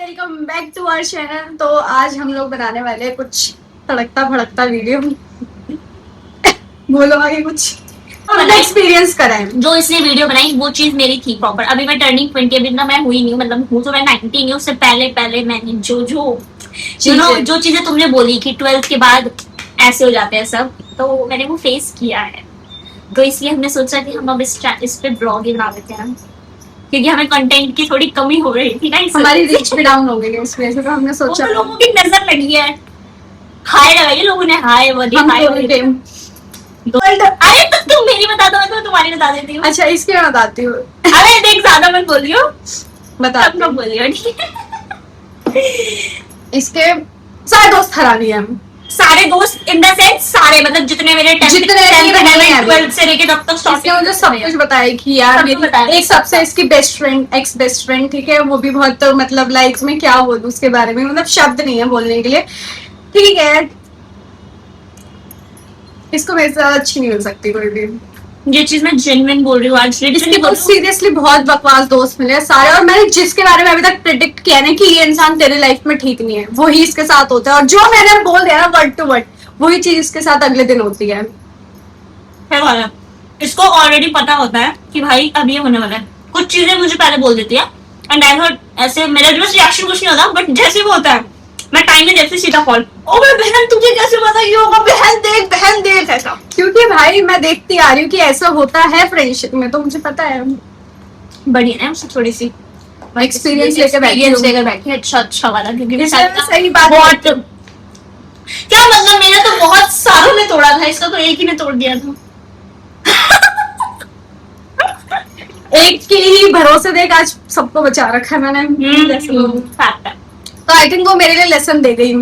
Welcome back to our channel. तो आज हम लोग बनाने वाले हैं कुछ तड़कता भड़कता वीडियो। बोलो आगे कुछ एक्सपीरियंस करा है। जो इसने वीडियो बनाई वो चीज मेरी थी प्रॉपर। अभी मैं टर्निंग 20 अभी ना मैं हुई नहीं हूँ, मतलब हूँ तो मैं 19 हूँ। उससे पहले मैंने जो चीजें तुमने बोली कि 12th के बाद ऐसे हो जाते हैं सब, तो मैंने वो फेस किया है। तो इसलिए हमने सोचा कि हम अब इस पे ब्लॉग ही बना देते हैं, क्योंकि हमें कंटेंट की थोड़ी कमी हो रही थी ना, हमारी रीच भी डाउन हो गई है, इस वजह से तो हमने सोचा तो लोगों की नजर लगी है। हाय लगाइए लोगों ने, हाय वो अरे तो तुम मेरी बता दो, मैं तो तुम्हारी बता देती हूँ। अच्छा इसके मैं बताती हूँ। अरे देख ज्यादा मत बोलियो, बता कब बोलियो, ठीक है। इसके सारे दोस्त हरामी हैं। सारे दोस्त इन द सेंस सारे, मतलब जितने मेरे 12th से लेके तब तक इसने मुझे सब कुछ बताया कि यार मेरी एक सबसे इसकी best friend, x best friend, ठीक है, वो भी बहुत मतलब लाइक में क्या बोलूं उसके बारे में, मतलब शब्द नहीं है बोलने के लिए। ठीक है, इसको मेरे से अच्छी नहीं मिल सकती कोई भी। ये चीज मैं जेन्युइन बोल रही हूँ आज। इसके बहुत सीरियसली बहुत बकवास दोस्त मिले सारे, और मैंने जिसके बारे में अभी तक प्रेडिक्ट किया ना कि ये इंसान तेरे लाइफ में ठीक नहीं है, वही इसके साथ होता है। और जो मैंने बोल दिया ना वर्ड टू वर्ड, वही चीज इसके साथ अगले दिन होती है। इसको ऑलरेडी पता होता है कि भाई अब ये होने वाला है। कुछ चीजें मुझे पहले बोल देती है एंड आई थॉट ऐसे मेरा जो रिएक्शन कुछ नहीं होता, बट जैसे वो होता है मैं टाइम में जैसे सीधा कॉल, ओ मेरी बहन तुझे कैसे पता ये होगा, बहन देख ऐसा। क्योंकि भाई मैं देखती आ रही हूँ कि ऐसा होता है फ्रेंडशिप में, तो मुझे पता है। बढ़िया है, उससे थोड़ी सी एक्सपीरियंस लेकर बैठी। अच्छा वाला, क्योंकि सही बात बहुत क्या मतलब, मेरा तो बहुत सारों ने तोड़ा था, इसका तो एक ही ने तोड़ दिया था। एक के ही भरोसे देख आज सबको बचा रखा है मैंने। तो आई थिंक वो मेरे लिए लेसन दे गई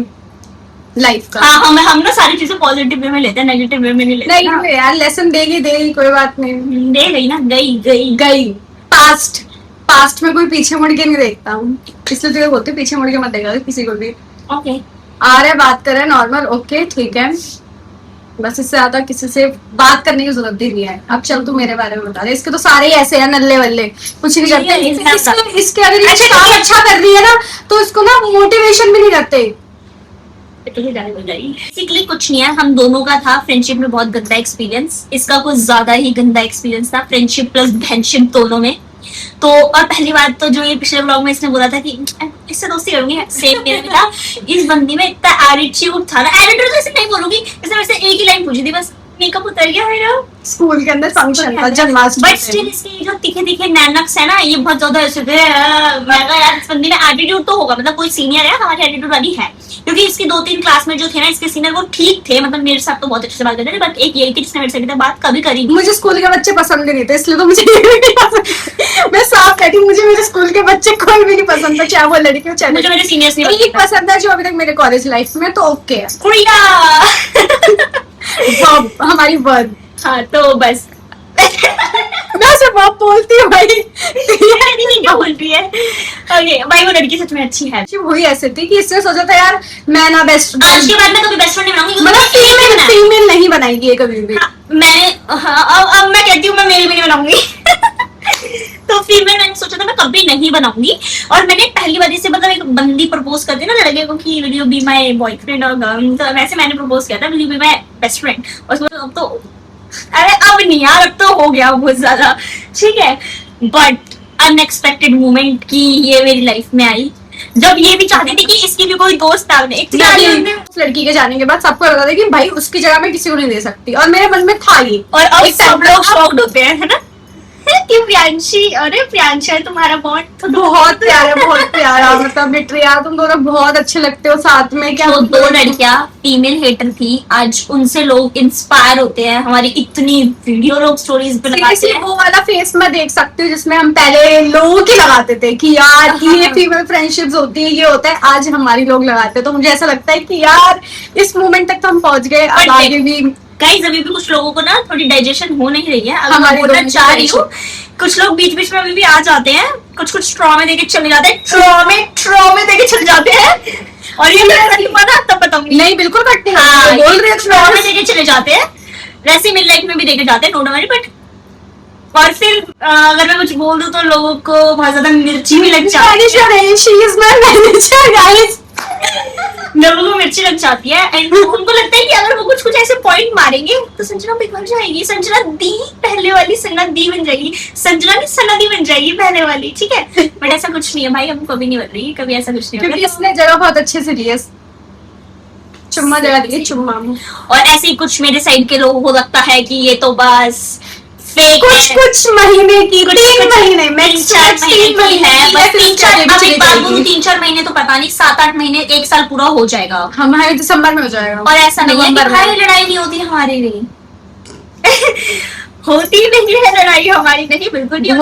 लाइफ का। हाँ हम ना सारी चीजें पॉजिटिव वे में लेते हैं, नेगेटिव वे में नहीं लेते। नहीं यार, लेसन देगी कोई बात नहीं। दे गई ना, गई। पास्ट में कोई पीछे मुड़ के नहीं देखता हूँ, इसलिए तुझे बोलती पीछे मुड़ के मत देखा किसी को भी। ओके आ रहे बात कर रहे नॉर्मल, ओके ठीक है, बस इससे ज्यादा किसी से बात करने की जरूरत ही नहीं है। अब चल तू मेरे बारे में बता दे। इसके तो सारे ऐसे हैं नल्ले वल्ले, कुछ नहीं करते। इसके अगर ये काम अच्छा कर रही है ना तो इसको ना मोटिवेशन भी नहीं करते। बेसिकली कुछ नहीं है, हम दोनों का था फ्रेंडशिप में बहुत गंदा एक्सपीरियंस। इसका कुछ ज्यादा ही गंदा एक्सपीरियंस था फ्रेंडशिप प्लस बहनशिप दोनों में। तो और पहली बात तो जो ये पिछले व्लॉग में इसने बोला था कि इससे दोस्ती करूंगी, सेम मेरा भी था। इस बंदी में इतना एटीट्यूड था ना, एटीट्यूड तो इसे नहीं बोलूंगी, इसने मेरे से एक ही लाइन पूछी थी बस, मेकअप उतर गया मेरा। स्कूल के अंदर फंक्शन था, जन्माष्टमी, बट स्टिल इसके जो तीखे नैनक्स है ना, ये बहुत ज्यादा ऐसे थे। मैं कहा यार इस बंदी में एटीट्यूड तो होगा, मतलब कोई सीनियर है हमारी एटीट्यूड वाली है, क्योंकि इसकी 2-3 क्लास में जो थे ना इसके सीनियर वो ठीक थे, मतलब मेरे साथ तो बहुत अच्छे से बात करते थे, बट एक यही थी जिसने मेरे से बात कभी करी। मुझे स्कूल के बच्चे पसंद नहीं थे, इसलिए तो मुझे नहीं पसंद। मैं साफ कहती हूँ, मुझे मेरे स्कूल के बच्चे कोई भी नहीं पसंद था, चाहे वो लड़की हो चाहे मुझे मेरे सीनियर्स नहीं एक पसंद है जो अभी तक मेरे कॉलेज लाइफ में, तो ओके है हमारी वर्ड। हाँ तो बस मैं उसे बहुत बोलती हूँ भाई, क्या बोल रही है। ओके भाई वो लड़की सच में अच्छी है। वही ऐसे थी कि इसने सोचा था यार मैं ना बेस्ट, आज के बाद मैं कभी बेस्ट फ्रेंड नहीं बनाऊंगी, मतलब फीमेल नहीं बनाएगी कभी भी। मैं अब मैं कहती हूँ मैं मेरी भी नहीं बनाऊंगी। तो फीमेल मैंने सोचा था मैं कभी नहीं बनाऊंगी। और मैंने पहली बार से मतलब एक बंदी प्रपोज कर दी ना लड़के को कि will you be my boyfriend, और तो वैसे मैंने प्रपोज किया था will you be my best friend. और अब तो अरे अब नहीं यार, अब तो हो गया बहुत ज्यादा, ठीक है। बट अनएक्सपेक्टेड मोमेंट की ये मेरी लाइफ में आई, जब ये भी चाहती थी कि इसकी भी कोई दोस्त था। उस लड़की के जाने के बाद सबको लगा था कि भाई उसकी जगह मैं किसी को नहीं दे सकती, और मेरे मन में था ये। और अब सब लोग शॉक्ड होते हैं, है ना, कि प्रियांशी, अरे प्रियांशा तुम्हारा बॉन्ड तो बहुत प्यारा मतलब लिटरली यार तुम दोनों बहुत अच्छे लगते हो साथ में। क्या वो 2 लड़कियां फीमेल हेटर थी, आज उनसे लोग इंस्पायर होते हैं, हमारी इतनी वीडियो लोग स्टोरीज बनाते हैं। वो वाला फेस मैं देख सकती हूँ जिसमें हम पहले लोगों की लगाते थे कि यार ये फीमेल फ्रेंडशिप्स होती है, ये होता है, आज हमारी लोग लगाते हैं। तो मुझे ऐसा लगता है कि यार इस मोमेंट तक तो हम पहुंच गए, अब आगे भी गाइस अभी भी कुछ लोगों को ना थोड़ी डाइजेशन हो नहीं रही है, अगर मैं बोलना चाह रही हूँ। कुछ लोग बीच में अभी भी आ जाते हैं, कुछ ट्रॉमे देके चले जाते हैं, ट्रॉमे देके चले जाते हैं। और ये मेरा सही पता तब बताऊंगी। नहीं बिल्कुल कट हाँ, बोल रहे हैं ट्रॉमे देके चले जाते हैं, वैसे मेरी लाइफ में भी देके जाते हैं, नो डाउट। बट और फिर अगर मैं कुछ बोल दूं तो लोगों को बहुत ज्यादा मिर्ची भी लग जाती है, लोगों को मिर्ची लग जाती है एंड उनको लगता है कि अगर वो कुछ कुछ ऐसे पॉइंट मारेंगे तो संजना बिगड़ जाएगी, संजना दी पहले वाली सन्ना दी बन जाएगी, संजना की सन्ना दी बन जाएगी पहले वाली, ठीक है। बट ऐसा कुछ नहीं है भाई, हम कभी नहीं बन रही, कभी ऐसा कुछ नहीं क्योंकि इसने जगह बहुत अच्छे से दी है, चुम्मा जगह दी है, चुम्मा। और ऐसे ही कुछ मेरे साइड के लोगों को लगता है कि ये तो बस फेक कुछ कुछ महीने की, 3 महीने, 3-4 महीने की है, बस 3-4, अब एक बात बोलूं 3-4 महीने तो पता नहीं, 7-8 महीने 1 साल पूरा हो जाएगा, हमारे दिसंबर में हो जाएगा। और ऐसा नहीं है कि भाई लड़ाई नहीं होती हमारी नहीं होती नहीं है लड़ाई हमारी, नहीं बिल्कुल नहीं होती।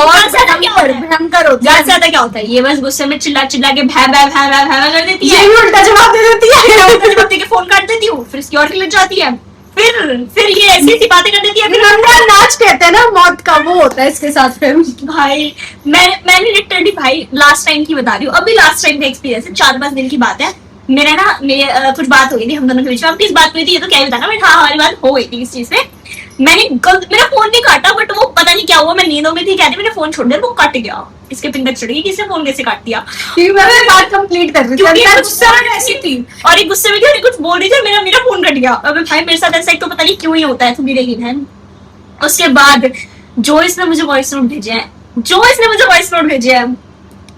भयंकर होती है। ज्यादा क्या होता है, ये बस गुस्से में चिल्ला चिल्ला के भै भै भै भै भै कर देती है, ये भी उल्टा जवाब दे देती है, उल्टा जवाब देके फोन काट देती हूँ, फिर सिक्योरिटी लग जाती है, फिर ये ऐसी ऐसी बातें कर देती है, फिर नंगा नाच कहते हैं ना मौत का, वो होता है इसके साथ। फिर भाई मैंने लिटरली भाई लास्ट टाइम की बता रही हूँ, अभी लास्ट टाइम का एक्सपीरियंस है, 4-5 दिन की बात है। मेरे कुछ बात हो गई थी हम दोनों के बीच में, अब किस बात हुई थी ये तो क्या ही बताना, बट हाँ हमारी बात हो गई थी इस चीज से। मैंने मेरा फोन नहीं काटा, बट वो पता नहीं क्या हुआ, मैं नींदों में थी, कहती मैंने फोन छोड़ दिया, वो कट गया, इसके पिन तक चढ़ गई, किसने फोन कैसे काट दिया, मैं बात कंप्लीट कर रही थी, गुस्से में ऐसी थी, और एक गुस्से में थी और कुछ बोल रही थी, मेरा फोन कट गया। अबे भाई मेरे साथ ऐसा एक तो पता नहीं क्यों ही होता है, तू गिरेगी बहन। उसके बाद जो इसने मुझे वॉइस नोट भेजे हैं,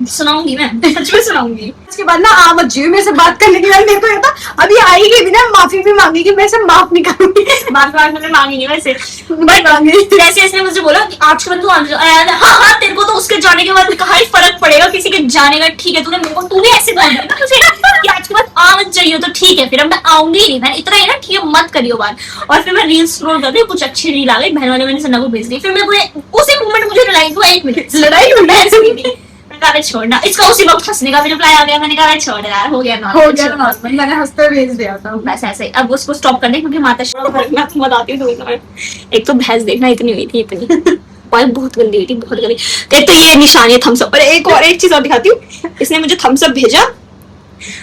सुनाऊंगी मैं, सच में सुनाऊंगी। उसके बाद ना मत जियो मेरे से बात करने के बाद, मेरे को ये था अभी आएगी भी ना माफी भी मांगेगी, मैं से माफ नहीं करूंगी, बात में मांगेंगे वैसे, बट जैसे इसने मुझे बोला कि आज के बाद तू हाँ तेरे को तो उसके जाने के बाद कहा ही फर्क पड़ेगा किसी के जाने का, ठीक है तूने ऐसे बोल दिया ना मुझे कि आज के बाद आ मत जाइयो, तो ठीक है फिर अब मैं आऊंगी नहीं, मैं इतना ही ना, ठीक है मत करियो बात। और फिर मैं रील स्क्रॉल कर रही हूँ, कुछ अच्छी रील आ गई, बहन वाले मैंने सन्ना को भेज दी, फिर मैं उसी मोमेंट मुझे लड़ाई हुआ, 1 मिनट लड़ाई हुई, छोड़ना इसका, उसी वक्त हंसने का भी रिप्लाई आ गया, मैंने कहा छोड़ यार, हो गया नॉर्मल, मैंने हंसते भेज दिया था, बस ऐसे ही। अब उसको स्टॉप करने क्योंकि माता मैं तुम बताती हूँ, एक तो भैंस देखना इतनी हुई थी, इतनी बहुत गंदी हुई थी, बहुत गंदी। एक तो ये निशानी है थम्स अप, और एक चीज और दिखाती हूँ, इसने मुझे थम्स अप भेजा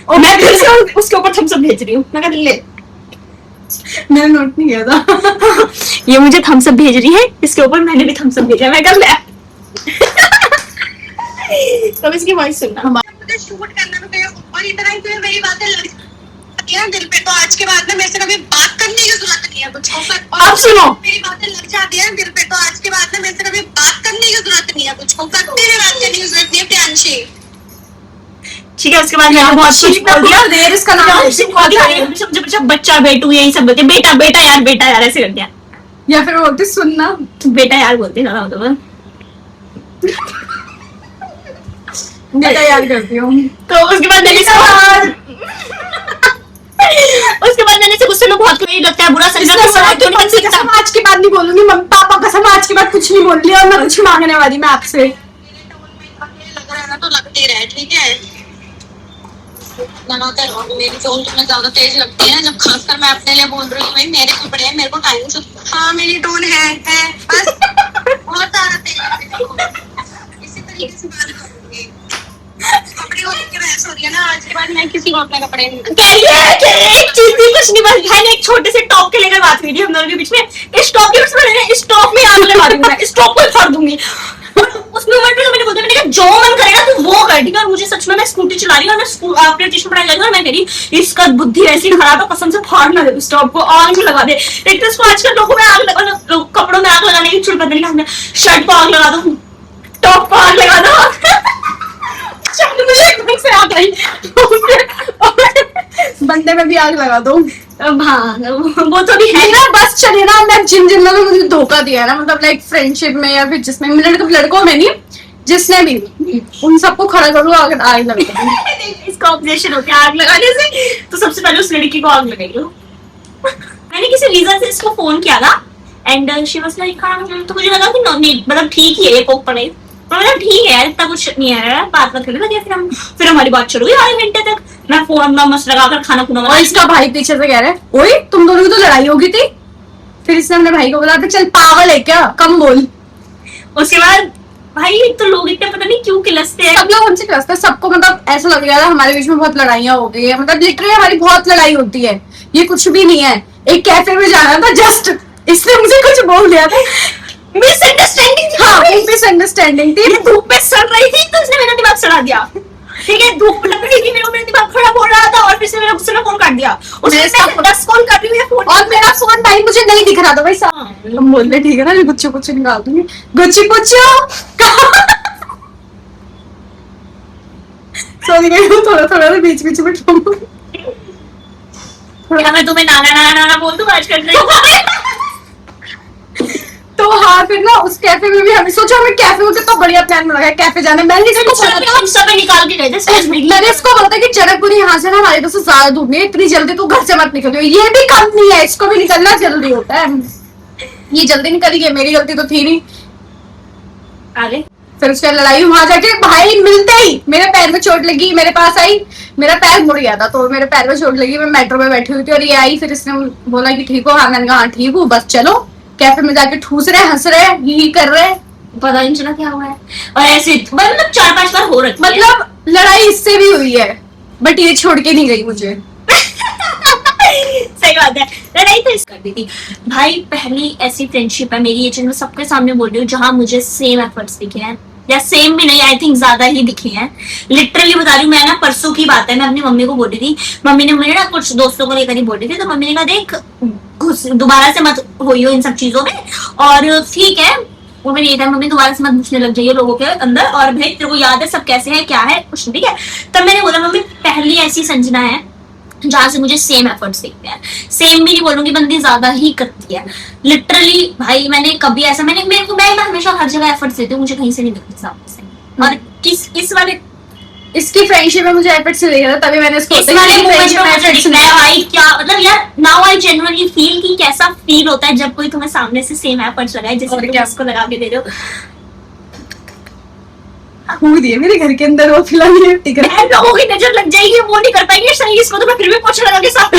और मैं फिर से उसके ऊपर थम्स अप भेज रही हूँ, मैं कहा ले, मैंने नोट नहीं किया था ये मुझे थम्स अप भेज रही है, इसके ऊपर मैंने भी थम्स अप भेजा, मैं कहा ले तो इसकी वॉइस सुनना। मुझे शूट करना तो और इतना ही तुम्हें मेरी बातें लग जाती है दिल पे, तो आज के बाद में मेरे से कभी बात करने की जरूरत नहीं है कुछ। अब सुनो, मेरी बातें लग जाती है दिल पे, तो आज के बाद में मेरे से कभी बात करने की जरूरत नहीं है कुछ, कभी भी बात करने की जरूरत नहीं है प्रियांशी, ठीक है। उसके बाद मैंने बहुत कुछ बोल दिया, देर इसका नाम जब बच्चा बेटू यही सब बोलते, बेटा बेटा यार ऐसे कर दिया, या फिर बोलते सुनना बेटा यार बोलते ना, तो बेटा याद करती हूँ। तो उसके बाद मैंने से गुस्से में बहुत कोई लगता है बुरा, संजना कसम आज के बाद नहीं बोलूंगी, मम्मी पापा कसम आज के बाद कुछ नहीं बोल रही, और मैं कुछ मांगने वाली मैं आपसे। लग रहा है ना तो लगते रहे, ठीक है लगाकर, और मेरी टोन तुम्हें ज्यादा तेज लगती है जब खासकर मैं अपने लिए बोल रही हूँ, भाई मेरे कपड़े हैं, मेरे को टाइम से, हाँ मेरी टोन है बस बहुत ज्यादा तेज इसी तरीके से बात करूंगी। कपड़े को लेकर बहस हो रही है ना, आज के बाद मैं किसी को अपने कपड़े नहीं एक चीज भी कुछ नहीं, बस भाई एक छोटे से टॉप के लेकर बात हुई थी हम दोनों के बीच में, इस टॉप के उसमें इस टॉप में आग लगा दूंगी मैं, इस टॉप को फाड़ दूंगी। उस मोमेंट में मैंने बोला, मैंने कहा जो मन करेगा तू वो कर, ठीक है। और मुझे सच में मैं स्कूटी चला रही हूँ और मैं स्कूल अपने ट्यूशन पढ़ाई लगी और मैं कह रही इसका बुद्धि ऐसी खराब है, कसम से फाड़ ना दे स्टॉप को, आग लगा दे। एक तो इसको आजकल लोगों में आग लगा, कपड़ों में आग लगाने की चुड़ पता नहीं, शर्ट को आग लगा दो, टॉप को आग लगा दो मुझे एकदम से आग आई बंदे में भी आग लगा दो। हाँ वो तो भी है ना, बस चलिए ना, मैं जिन लोगों ने मुझे धोखा दिया है ना, मतलब लाइक फ्रेंडशिप में या फिर जिसमें, मैंने तो लड़कों में नहीं, जिसने भी, उन सबको खड़ा करो अगर आग लगा इसका ऑब्जेक्शन हो गया आग लगाने से, तो सबसे पहले उस लड़की को आग लगाई लो। मैंने किसी रीजन से इसको फोन किया था एंड शी वाज लाइक, तो मुझे लगा कि मतलब ठीक ही है ये कोक पड़े, मतलब ठीक है यार इतना कुछ नहीं है, बात करने लगे। फिर हमारी बात शुरू हुई आधे घंटे तक, मैं फोन अपना मस्त लगाकर खाना खुना, और इसका भाई पीछे से कह रहा है, ओए तुम दोनों की तो लड़ाई होगी थी। फिर इसने अपने भाई को बोला था चल पागल है क्या, कम बोल। उसके बाद भाई तो लोग इतने पता नहीं क्यों किलसते हैं, सब लोग उनसे किलसते हैं, सबको मतलब ऐसा लग रहा था हमारे बीच में बहुत लड़ाइयाँ हो गई है, मतलब लिटरली हमारी बहुत लड़ाई होती है, ये कुछ भी नहीं है। एक कैफे में जाना था जस्ट, इसने मुझे कुछ बोल दिया था, मिसअंडरस्टैंडिंग थी। हाँ मिसअंडरस्टैंडिंग थी। ये धूप में सड़ रही थी तो उसने मेरा दिमाग सड़ा दिया। ठीक है, धूप लग रही थी, मेरा दिमाग खराब हो रहा था और फिर से मेरा गुस्से में फोन काट दिया। उसने मैं 10 कॉल कर रही हूँ फोन, और मेरा फोन भाई मुझे नहीं दिख रहा था भाई। हाँ। हम बोल रहे ठीक है ना, मैं गुच्चू कुछ निकाल दूंगी। गुच्ची पुच्चू सॉरी थोड़ा थोड़ा बीच बीच में क्या मैं तुम्हें नाना नाना नाना बोल दूं आज कर रही हूँ। तो हाँ फिर ना उस कैफे में भी हमें सोचा, हमें कैफे में कितना बढ़िया प्लान बना है कैफे जाने। मैंने इसको बोला था, हम सब निकाल के गए थे स्टेज में। मैंने इसको बोला था कि जनकपुरी यहाँ से ना हमारे तो से ज्यादा दूर नहीं है, इतनी जल्दी तू घर से मत निकलियो। ये भी कंपनी है, इसको भी निकलना जल्दी होता है। ये जल्दी निकली गई, मेरी गलती तो थी नहीं। आगे फिर उससे लड़ाई, वहां जाके भाई मिलते ही मेरे पैर में चोट लगी, मेरे पास आई, मेरा पैर मुड़ गया था तो मेरे पैर में चोट लगी। मैं मेट्रो में बैठी हुई थी और ये आई, फिर इसने बोला कि ठीक हो? हाँ मैंने कहा हाँ ठीक हूँ, बस चलो। कैफे में जाके ठूस रहे, हंस रहे, ही कर रहे, पता नहीं चला क्या हुआ है। और ऐसे मतलब 4-5 बार हो रखी है। मतलब लड़ाई इससे भी हुई है, बट ये छोड़ के नहीं गई मुझे। सही बात है, लड़ाई तो इस कर दी थी भाई। पहली ऐसी फ्रेंडशिप है मेरी, ये चीज मैं सबके सामने बोल रही हूँ, जहां मुझे सेम एफर्ट्स दिखे हैं, या सेम भी नहीं, आई थिंक ज्यादा ही दिखे हैं। लिटरली बता रही हूँ मैं ना, परसों की बात है, मैं अपनी मम्मी को बोल रही थी, मम्मी ने मुझे ना कुछ दोस्तों को लेकर ही बोल रही थी, तो मम्मी ने कहा देख दोबारा से मत होइयो इन सब चीजों में, और ठीक है वो मैंने ये था, मम्मी दोबारा से मत घुसने लग जाइए लोगों के अंदर, और भाई तेरे को याद है सब कैसे है क्या है कुछ, ठीक है। तब मैंने बोला मम्मी पहली ऐसी संजना है जहां से मुझे सेम एफर्ट्स दिखते हैं। सेम भी नहीं बोलूंगी, बंदी ज्यादा ही करती है लिटरली भाई। मैंने कभी ऐसा मैं हमेशा हर जगह एफर्ट्स देती हूँ, मुझे कहीं से नहीं दिखती सामने से। और किस वाले इसकी फ्रेंडशिप में मुझे एफर्ट्स नहीं दिख रहा, तभी मैंने इसको इस वाले मोमेंट में मुझे दिखना है भाई क्या मतलब यार। नाउ आई जेन्युइनली फील कि कैसा फील होता है जब कोई तुम्हें सामने से सेम एफर्ट्स लगाए जैसे तुम उसको लगा के दे रहे हो। खूब दिए मेरे घर के अंदर वो फिलहाल ठीक है। लोगों की नजर लग जाएगी, वो नहीं कर पाएंगे सही, इसको तो मैं फिर भी पोछा लगा के साफ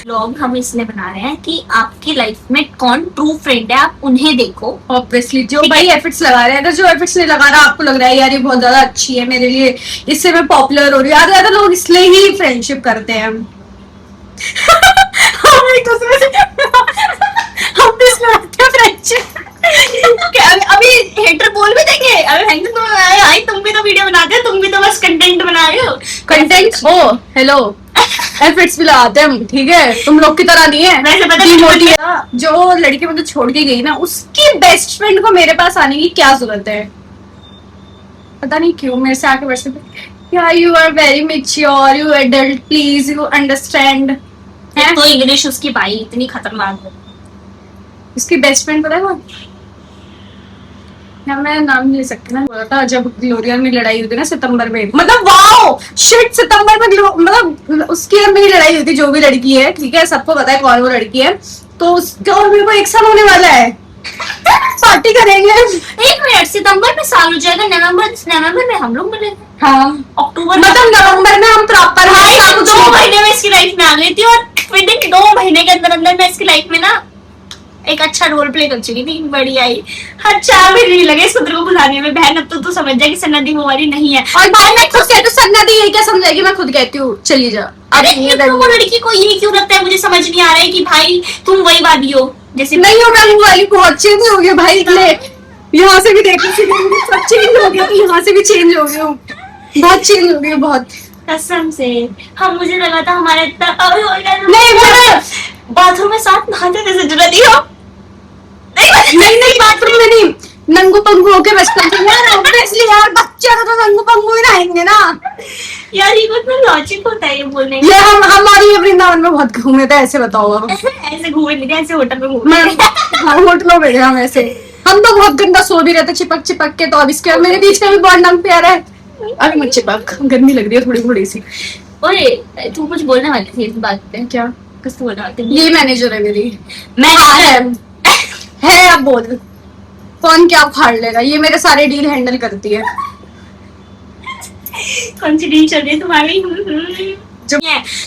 लोग हम इसलिए बना रहे हैं कि आपकी लाइफ में कौन ट्रू फ्रेंड है, आप उन्हें देखो। ऑब्वियसली जो भाई एफर्ट्स लगा रहे हैं, अगर जो एफर्ट्स नहीं लगा रहा, आपको लग रहा है यार ये बहुत ज्यादा अच्छी है मेरे लिए, इससे मैं पॉपुलर हो रही हूँ, ज्यादा लोग इसलिए ही फ्रेंडशिप करते हैं। हम एक दूसरे से हम भी इसमें रखते हैं फ्रेंडशिप। अभी हेटर बोल भी देंगे, अरे तुम भी तो वीडियो बनाते हो, तुम भी तो बस कंटेंट बना रहे हो। कंटेंट ओ हेलो एफर्ट्स भी लगाते हैं हम, ठीक है, तुम लोग की तरह नहीं है। वैसे पता Demotivate- जो लड़की मुझे छोड़ के गई ना, उसकी बेस्ट फ्रेंड को मेरे पास आने की क्या जरूरत है? पता नहीं क्यों मेरे से आके बैठते यार, you are very mature, you adult, please you understand. तो इंग्लिश उसकी भाई इतनी खतरनाक है। इसकी बेस्ट फ्रेंड पता है कौन? यार मैं नाम नहीं ले सकती ना। बोला था जब ग्लोरिया में लड़ाई हुई थी ना सितंबर में, मतलब वाओ शिट, सितंबर में मतलब उसकी और मेरी लड़ाई हुई थी, जो भी लड़की है, ठीक है, सबको पता है कौन वो लड़की है। तो उसका और मेरे को एक साल होने वाला है, पार्टी करेंगे। 1 मिनट, सितंबर में साल हो जाएगा, नवंबर में हम लोग मिलेंगे। हाँ अक्टूबर मतलब नवंबर में हम प्रॉपर 2 महीने में इसकी लाइफ में आ गई थी, और विद इन 2 महीने के अंदर अंदर मैं इसकी लाइफ में ना एक अच्छा रोल प्ले कर चुकी थी, बढ़िया ही। हर 4 महीने नहीं लगे इसको तेरे को बुलाने में। बहन अब तो तू समझ जाएगी सन्नदी हमारी नहीं है। और भाई मैं खुद कहती हूँ सन्नदी ये क्या समझेगी, मैं खुद कहती हूँ चली जा। अरे तो वो लड़की को ये क्यों लगता है, मुझे समझ नहीं आ रहा है कि भाई तुम वही वादी हो जैसे नहीं हो। मैं वाली बहुत चेंज हो गया भाई, यहाँ से भी देखो सब चेंज हो गया, तो यहाँ से भी चेंज हो गया, बहुत चेंज हो गया बहुत कसम से। हम मुझे लगा था हमारे नहीं वो बाथरूम में साथ नहाते थे जरूरत ही हो। नहीं बाथरूम में नहीं, नंगू पंगू होके बचपन से यार, ऑब्वियसली यार बच्चा तो नंगू पंगू ही रहेंगे ना यार। ये कुछ लॉजिक होता है ये बोलने ये हम और ये वृंदावन में बहुत घूमे थे, ऐसे बताओ अब। ऐसे घूमे नहीं थे, ऐसे होटल में घूमे हम होटलों में हम ऐसे, हम तो बहुत गंदा सो भी रहते चिपक चिपक के। तो अब इसके मेरे बीच में भी बहुत नंग प्यारा है। अभी मत चिपक, गर्मी लग रही है थोड़ी थोड़ी सी। ओए तू कुछ बोलने वाली थी इस बात पे, क्या? कुछ तो बोलने वाली थी। ये मैनेजर है मेरी। मैं है अब बोल, कौन क्या उखाड़ लेगा, ये मेरे सारे डील हैंडल करती है। कौन सी डील चल रही है तुम्हारी?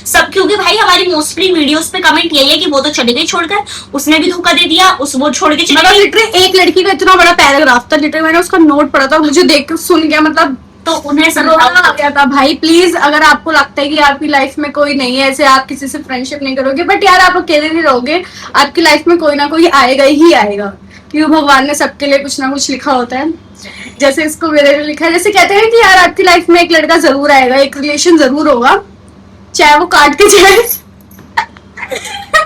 सब क्योंकि भाई हमारी मोस्टली वीडियोस पे कमेंट यही है कि वो तो चली गई छोड़कर, उसने भी धोखा दे दिया, उस वो छोड़ के चली गई। लिटरली एक लड़की का इतना बड़ा पैराग्राफ था, लिटरली मैंने उसका नोट पढ़ा था, मुझे देख के सुन गया, मतलब तो उन्हें रोना आ समझाओ। गया था भाई। प्लीज, अगर आपको लगता है कि आपकी लाइफ में कोई नहीं है, ऐसे आप किसी से फ्रेंडशिप नहीं करोगे, बट यार आप अकेले नहीं रहोगे, आपकी लाइफ में कोई ना कोई आएगा ही आएगा, क्योंकि भगवान ने सबके लिए कुछ ना कुछ लिखा होता है। जैसे इसको मेरे लिए लिखा है, जैसे कहते हैं कि यार आपकी लाइफ में एक लड़का जरूर आएगा, एक रिलेशन जरूर होगा, चाहे वो काट के जाए,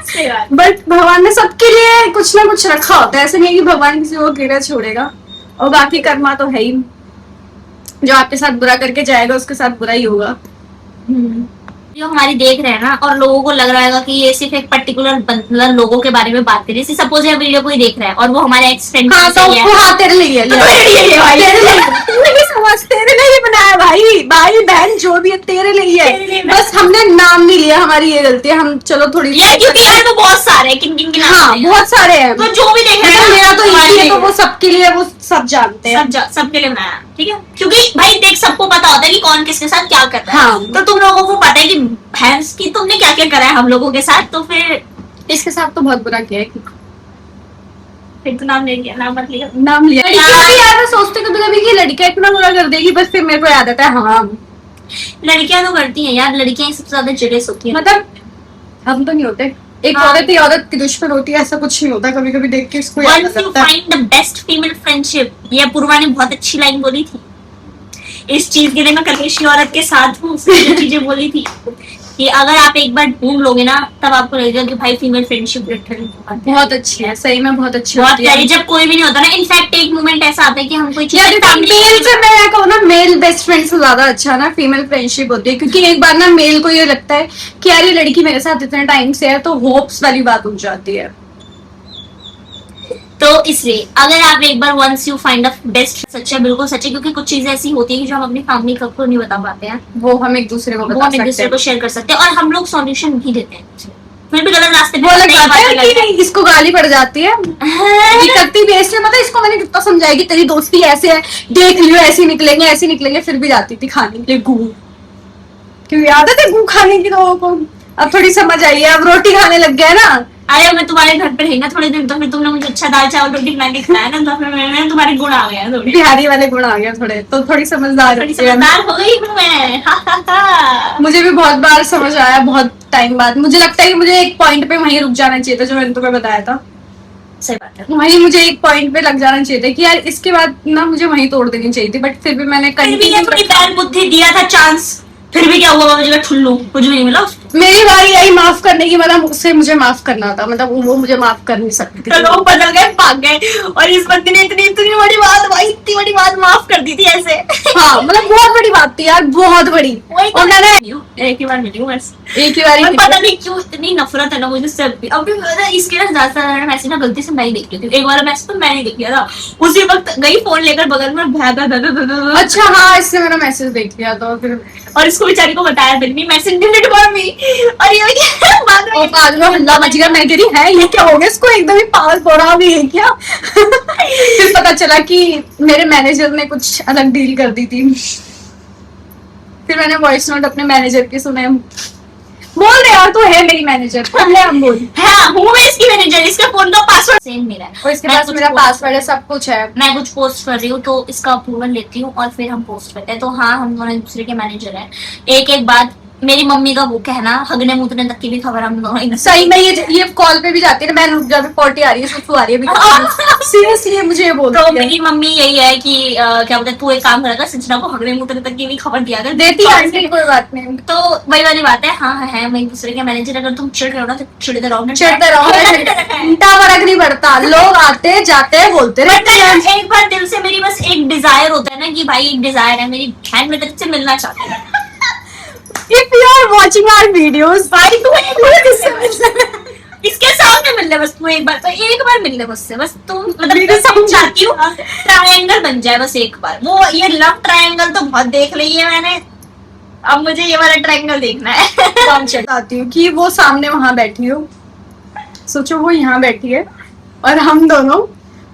सही बात। बट भगवान ने सबके लिए कुछ ना कुछ रखा होता है। ऐसे नहीं है कि भगवान किसी को अकेला छोड़ेगा, और बाकी कर्मा तो है ही, जो आपके साथ बुरा करके जाएगा उसके साथ बुरा ही होगा। जो हमारी देख रहे हैं ना, और लोगों को लग रहा है कि ये सिर्फ एक पर्टिकुलर लोगों के बारे में बात करी, सपोज ये वीडियो कोई देख रहा है और वो हमारे एक्स फ्रेंड हाँ तो वो हाँ तेरे लिए है, तो तेरे लिए है भाई। तेरे लिए है। तू नहीं समझ, तेरे लिए ही बनाया भाई, भाई बहन जो भी है तेरे लिए ही तेरे लिए है। बस हमने नाम नहीं लिया, हमारी ये गलती है, हम चलो थोड़ी यार, क्योंकि यार वो बहुत सारे हैं, किन किन के नाम हाँ हैं। बहुत सारे हैं, तो जो भी देख रहे हैं मतलब ना, मेरा तो एक हमारे ही है, लिए तो वो सबके लिए, वो सब जानते हैं। सबके लिए बनाया, ठीक है, क्योंकि भाई देख, सबको पता होता है कि कौन किसके साथ क्या कर रहा है। हाँ। तो तुम लोगों को पता है कि भैंस की तुमने क्या क्या करा है हम लोगों के साथ, तो फिर इसके साथ तो बहुत बुरा किया है, तो नाम ले लिया, नाम मत लिया। नाम लिया। लड़कियां भी यार, मैं सोचती कभी कभी कि लड़कियां इतना बुरा कर देगी, बस फिर मेरे को याद आता है हाँ, लड़कियां तो करती हैं यार, लड़कियां सबसे ज्यादा जेलस होती हैं। मतलब हम तो नहीं होते। एक हाँ। औरत ही औरत की दुश्मन होती है, ऐसा कुछ नहीं होता। कभी कभी देख के इसको याद आ Once you जाता है। find the best female friendship, ये पूर्वा ने बहुत अच्छी लाइन बोली थी। इस चीज के लिए मैं कलेशी औरत के साथ हूँ, उसने जो चीजें बोली थी कि अगर आप एक बार ढूंढ लोगे ना, तब आपको लगेगा कि भाई फीमेल फ्रेंडशिप लिटरली बहुत अच्छी है, सही में बहुत अच्छी बहुत होती है। प्यारी, जब कोई भी नहीं होता ना। इनफैक्ट एक मोमेंट ऐसा आता है कि हम कोई चीज यार मेल से मैं कहूँ ना, मेल बेस्ट फ्रेंड से ज्यादा अच्छा ना फीमेल फ्रेंडशिप होती है, क्योंकि एक बार ना मेल को ये लगता है कि यार ये लड़की मेरे साथ इतने टाइम से है, तो होप्स वाली बात उठ जाती है। तो इसलिए अगर आप एक बार once you find a best, सच्चा बिल्कुल सच्चे, क्योंकि कुछ चीजें ऐसी होती है जो हम अपनी फैमिली को नहीं बता पाते हैं, वो हम एक दूसरे को वो बता हम एक सकते दूसरे हैं। को शेयर कर सकते हैं, और हम लोग सॉल्यूशन भी देते हैं। फिर भी गलत रास्ते वो अलग बात है पे कि इसको गाली पड़ जाती है, ये करती भी ऐसे, मतलब इसको मैंने कितना समझाया कि तेरी दोस्ती ऐसे है, देख लियो ऐसे ही निकलेंगे, फिर भी जाती थी खाने के लिए गू, क्योंकि आदत है गू खाने की लोगों को। अब थोड़ी समझ आई है, अब रोटी खाने लग गया ना। अरे मैं तुम्हारे घर पे रहेगा थोड़े दिन, तो फिर तुमने मुझे अच्छा दाल चावल रोटी बना के खिलाया ना, तो फिर मैं तुम्हारे गुण आ गया थोड़ी, बिहारी वाले गुण आ गए थोड़े, तो थोड़ी समझदार थोड़ी होती है। समझदार हो गई हूँ मैं। हा, हा, हा। मुझे भी बहुत बार समझ आया, बहुत टाइम बाद। मुझे लगता है कि मुझे एक पॉइंट पे वहीं रुक जाना चाहिए था, जो मैंने तुम्हें बताया था। सही बात है। वहीं मुझे एक पॉइंट पे लग जाना चाहिए था कि यार इसके बाद ना मुझे वहीं तोड़ देनी चाहिए थी, बट फिर भी मैंने फिर भी ये कंटिन्यू। थोड़ी बैल बुद्धि दिया था चांस, फिर भी क्या हुआ, मुझे ठुल्लू कुछ भी नहीं मिला उसको। मेरी बारी आई माफ करने की, मतलब उससे मुझे माफ करना था, मतलब वो मुझे माफ कर नहीं सकती थी। तो लोग बदल गए, भाग गए, और इस बंदी ने इतनी इतनी बड़ी बात, भाई इतनी बड़ी बात माफ कर दी थी ऐसे। हाँ मतलब बहुत बड़ी बात थी यार, बहुत बड़ी। वही तो और मैंने एक ही बार मिली हूँ बस, एक ही बारी और पता नहीं क्यों इतनी नफरत है ना मुझे उससे। अभी पता है, इसके ना ज्यादा मैसेज ना गलती से मैं ही देख रही थी, एक बार मैसेज तो मैंने देख लिया था, उसी वक्त गई फोन लेकर बगल में भै भै भै भै भै भै भै। अच्छा हाँ, इससे मेरा मैसेज देख लिया तो फिर और इसको बेचारी को बताया फिर भी, मैसेज डिलीट फॉर मी, और ये बाद और में बाद में हल्ला मच गया। मैं कह रही है ये क्या हो गया, इसको एकदम ही पागल पड़ा भी है क्या। फिर पता चला कि मेरे मैनेजर ने कुछ अलग डील कर दी थी। फिर मैंने वॉइस नोट अपने मैनेजर के सुने। बोल रहे यार, तू है मेरी मैनेजर, पहले हम बोल। हाँ हूँ मैं इसकी मैनेजर, इसका फोन का पासवर्ड सेम मेरा है, और इसके मैं पास कुछ मेरा post- पासवर्ड है, सब कुछ है। मैं कुछ पोस्ट कर रही हूँ तो इसका अप्रूवल लेती हूँ और फिर हम पोस्ट करते हैं। तो हाँ, हम दोनों एक दूसरे के मैनेजर हैं। एक एक बात, मेरी मम्मी का वो कहना, हगने मुतने तक की भी खबर हम दोनों एक दूसरे सही में ये कॉल पे भी जाती है ना, मैं रुक जा, पॉटी आ रही है, सुसु आ रही है, सीरियसली मुझे ये बोलती तो है। मेरी मम्मी यही है कि क्या बोलते हैं, तू एक काम करेगा, संजना को हगने मुतने तक की भी खबर दिया कर, देती है आंटी, कोई बात नहीं। तो वही वाली बात है। हाँ है, हम एक दूसरे के मैनेजर, अगर तुम चिढ़ रहे हो ना तो चिढ़ते रहो ना, चिढ़ते रहो, उल्टा फर्क नहीं पड़ता, लोग आते जाते हैं, बोलते बट रहते हैं। एक बार दिल से मेरी बस एक डिजायर होता है ना कि भाई एक डिजायर है, मेरी बहन मेरे से मिलना चाहती है। If you are watching our videos, भाई तू एक बार किससे मिलना, इसके सामने मिलने, बस तू एक बार तो एक बार मिलने मुझसे, बस तू मतलब मेरे मैं चाहती हूँ ट्रायंगल बन जाए बस एक बार। वो ये लव ट्रायंगल तो बहुत देख ली है मैंने, अब मुझे ये वाला ट्रायंगल देखना है। काम चलाती हूँ कि वो सामने वहां बैठी हो, सोचो वो यहाँ बैठी है और हम दोनों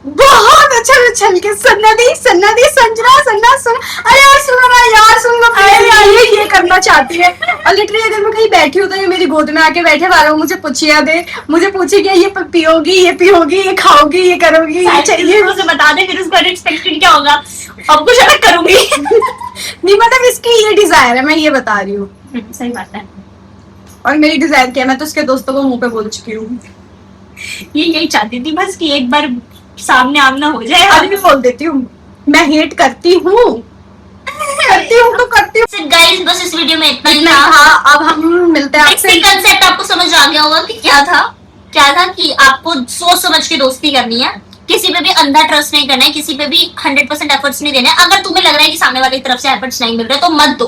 बहुत अच्छा उछल के सन्नदी सन्नदी संजना सन्ना सुन, अरे यार सुनो ना यार, सुन लो, अरे यार ये करना चाहती है। और लिटरली अगर मैं कहीं बैठी हूँ तो ये मेरी गोद में आके बैठे वालों मुझे पूछिया दे, मुझे पूछे कि ये पियोगी, ये खाओगी, ये करोगी, ये चाहिए। उसे बता दे, फिर उसका अनएक्सपेक्टेड क्या होगा, अब कुछ अलग करूंगी। डिजायर है, मैं ये बता रही हूँ। सही बात है। और मेरी डिजायर क्या है, मैं तो उसके दोस्तों को मुंह पे बोल चुकी हूँ। ये यही चाहती थी बस कि एक बार सामने आमना हो जाए। अभी भी बोल देती हूँ, मैं हेट करती हूँ, करती हूँ तो करती हूँ। गाइस बस इस वीडियो में इतना ही इतना था। था, अब हम मिलते हैं नेक्स्ट आपसे। कंसेप्ट आपको समझ आ गया होगा कि क्या था कि आपको सोच समझ के दोस्ती करनी है, किसी पे भी अंधा ट्रस्ट नहीं करना है, किसी पे भी 100% एफर्ट्स नहीं देने हैं। अगर तुम्हें लग रहा है कि सामने वाले की तरफ से एफर्ट्स नहीं मिल रहे तो मत दो।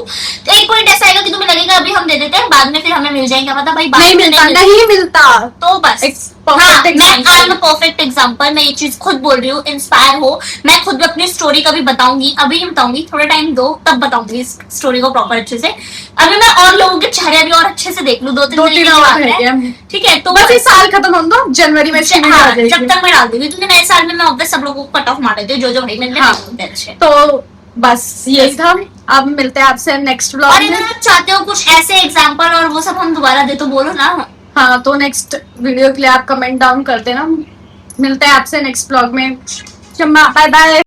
तो एक पॉइंट ऐसा आएगा कि तुम्हें लगेगा अभी हम दे देते हैं, बाद में फिर हमें मिल जाएंगे, मतलब भाई बाद नहीं में मिलता, नहीं मिलता। तो बस perfect मैं example। I am perfect example, मैं ये चीज खुद बोल रही हूँ, इंस्पायर हो। मैं खुद भी अपनी स्टोरी कभी बताऊंगी, अभी नहीं बताऊंगी, थोड़ा टाइम दो तब बताऊंगी इस स्टोरी को प्रॉपर अच्छे से। अभी मैं और लोगों के चेहरे भी और अच्छे से देख लूं, 2-3 2-3 महीने की और बात रह है, गया। ठीक है। तो बस ये साल खत्म हो दो, जनवरी में इसकी वीडियो आ हाँ, जब जाएगी। तक मैं डाल दूंगी, क्योंकि नए साल में मैं ऑब्वियस सब लोगों को कट ऑफ मार देती हूँ, जो भाई मेरे हाँ। लिए अच्छे। तो बस यही था, अब मिलते हैं आपसे नेक्स्ट और ब्लॉग अगर में। आप चाहते हो कुछ ऐसे एग्जांपल और वो सब हम दोबारा दे तो बोलो ना। हाँ, तो नेक्स्ट वीडियो के लिए आप कमेंट डाउन कर देना। मिलते हैं आपसे नेक्स्ट ब्लॉग में। चम्मा, बाय बाय।